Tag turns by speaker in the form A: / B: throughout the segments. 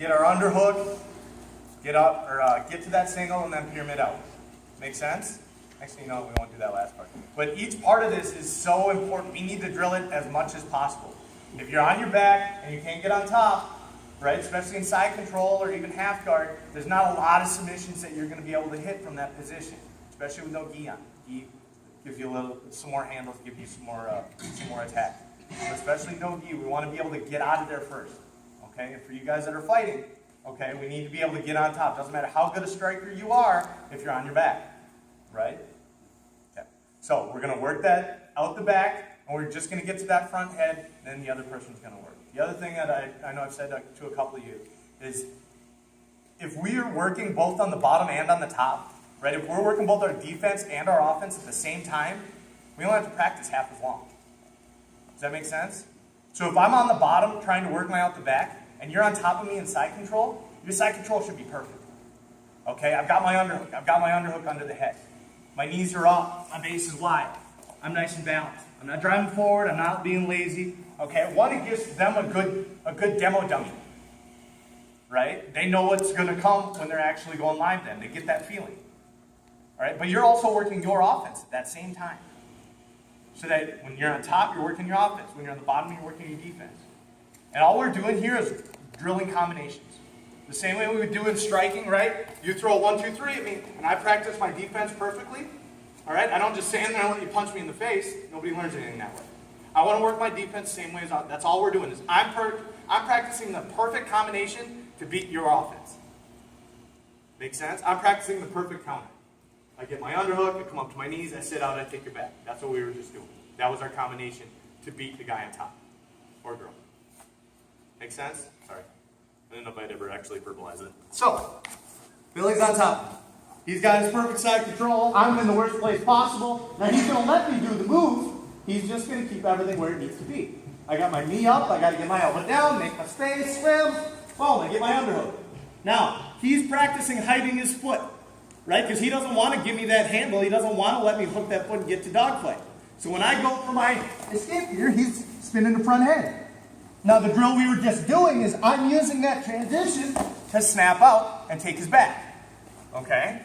A: get our underhook, get up, or get to that single, and then pyramid out. Make sense? Next thing you know, we won't do that last part. But each part of this is so important. We need to drill it as much as possible. If you're on your back and you can't get on top, right, especially in side control or even half guard, there's not a lot of submissions that you're going to be able to hit from that position, especially with no gi on. Gi gives you some more handles, gives you some more attack. But especially no gi, we want to be able to get out of there first. Okay, and for you guys that are fighting, okay, we need to be able to get on top. Doesn't matter how good a striker you are if you're on your back, right? Okay. So we're going to work that out the back, and we're just going to get to that front head, and then the other person's going to work. The other thing that I know I've said to a couple of you is if we are working both on the bottom and on the top, right? If we're working both our defense and our offense at the same time, we only have to practice half as long. Does that make sense? So if I'm on the bottom trying to work my out the back, and you're on top of me in side control, your side control should be perfect. Okay, I've got my underhook. I've got my underhook under the head. My knees are up. My base is wide. I'm nice and balanced. I'm not driving forward. I'm not being lazy. Okay, one, it gives them a good demo dummy. Right? They know what's going to come when they're actually going live then. They get that feeling. All right, but you're also working your offense at that same time. So that when you're on top, you're working your offense. When you're on the bottom, you're working your defense. And all we're doing here is drilling combinations. The same way we would do in striking, right? You throw a 1, 2, 3 at me, and I practice my defense perfectly. All right? I don't just stand there and let you punch me in the face. Nobody learns anything that way. I want to work my defense the same way as that's all we're doing. Is I'm practicing the perfect combination to beat your offense. Make sense? I'm practicing the perfect counter. I get my underhook, I come up to my knees, I sit out, I take your back. That's what we were just doing. That was our combination to beat the guy on top. Or girl. Make sense? Sorry. I didn't know if I'd ever actually verbalize it. So, Billy's on top. He's got his perfect side control. I'm in the worst place possible. Now he's going to let me do the move. He's just going to keep everything where it needs to be. I got my knee up. I got to get my elbow down, make my space, swim. Boom, I get my underhook. Now, he's practicing hiding his foot, right? Because he doesn't want to give me that handle. He doesn't want to let me hook that foot and get to dogfight. So when I go for my escape here, he's spinning the front head. Now the drill we were just doing is I'm using that transition to snap out and take his back. Okay?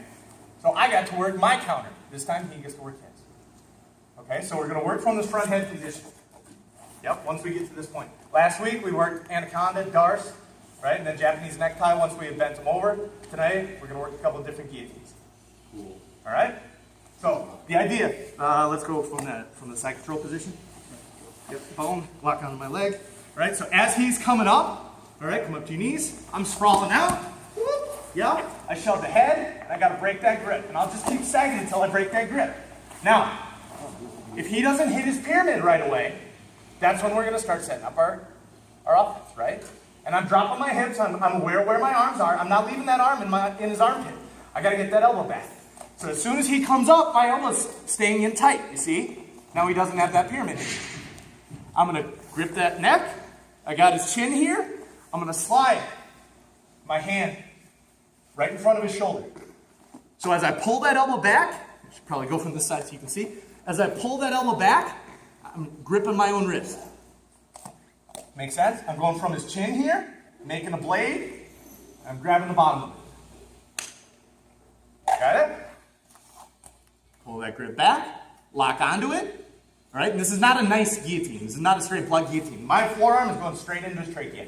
A: So I got to work my counter. This time he gets to work his. Okay, so we're going to work from this front head position. Yep, once we get to this point. Last week we worked anaconda, darce, right? And then Japanese necktie once we had bent them over. Today we're going to work a couple of different guillotines. Cool. All right? So the idea, let's go from the side control position. Yep, bone, lock onto my leg. Right, so as he's coming up, all right, come up to your knees. I'm sprawling out. Whoop, yeah, I shove the head, and I got to break that grip. And I'll just keep sagging until I break that grip. Now, if he doesn't hit his pyramid right away, that's when we're going to start setting up our offense, right? And I'm dropping my hips. I'm aware where my arms are. I'm not leaving that arm in his armpit. I got to get that elbow back. So as soon as he comes up, my elbow's staying in tight, you see? Now he doesn't have that pyramid. I'm going to grip that neck. I got his chin here. I'm going to slide my hand right in front of his shoulder. So as I pull that elbow back, I should probably go from this side so you can see. As I pull that elbow back, I'm gripping my own wrist. Make sense? I'm going from his chin here, making a blade. I'm grabbing the bottom of it. Got it? Pull that grip back, lock onto it. All right, and this is not a nice guillotine. This is not a straight plug guillotine. My forearm is going straight into his trachea.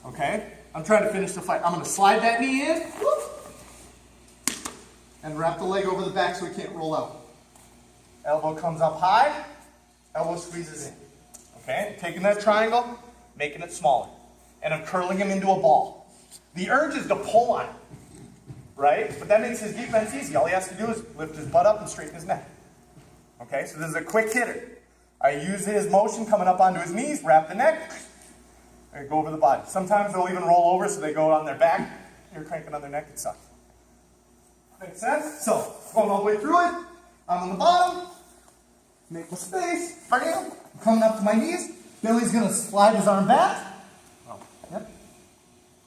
A: Okay? I'm trying to finish the fight. I'm going to slide that knee in. Whoop, and wrap the leg over the back so he can't roll out. Elbow comes up high. Elbow squeezes in. Okay? Taking that triangle, making it smaller. And I'm curling him into a ball. The urge is to pull on him. Right? But that makes his defense easy. All he has to do is lift his butt up and straighten his neck. Okay, so this is a quick hitter. I use his motion coming up onto his knees, wrap the neck, and go over the body. Sometimes they'll even roll over so they go on their back. You're cranking on their neck, it sucks. Make sense? So, going all the way through it. I'm on the bottom. Make my space. Bam. I'm coming up to my knees. Billy's going to slide his arm back. Oh, yep.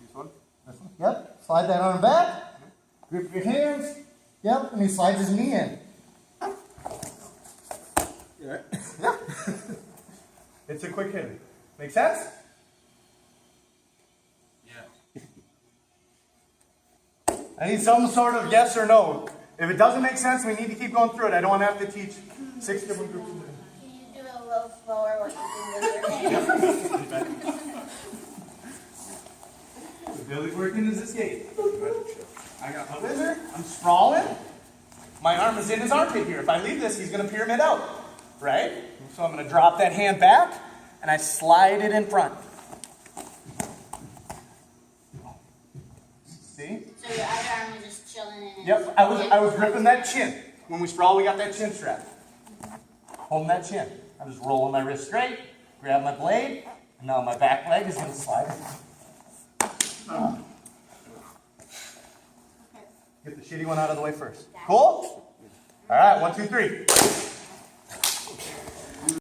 A: This one? This one? Yep. Slide that arm back. Grip your hands. Yep. And he slides his knee in. Yeah. It's a quick hitter. Make sense?
B: Yeah.
A: I need some sort of yes or no. If it doesn't make sense, we need to keep going through it. I don't want to have to teach 6 different groups.
B: Can you do it a little slower what you can with your hands?
A: Billy's working his escape. I got my wizard. I'm sprawling. My arm is in his armpit here. If I leave this, he's going to pyramid out. Right? So I'm going to drop that hand back, and I slide it in front. See?
B: So your other arm is just chilling in it.
A: Yep, I was gripping that chin. When we sprawl, we got that chin strap. Holding that chin. I'm just rolling my wrist straight, grab my blade, and now my back leg is going to slide. Get the shitty one out of the way first. Cool? All right, 1, 2, 3.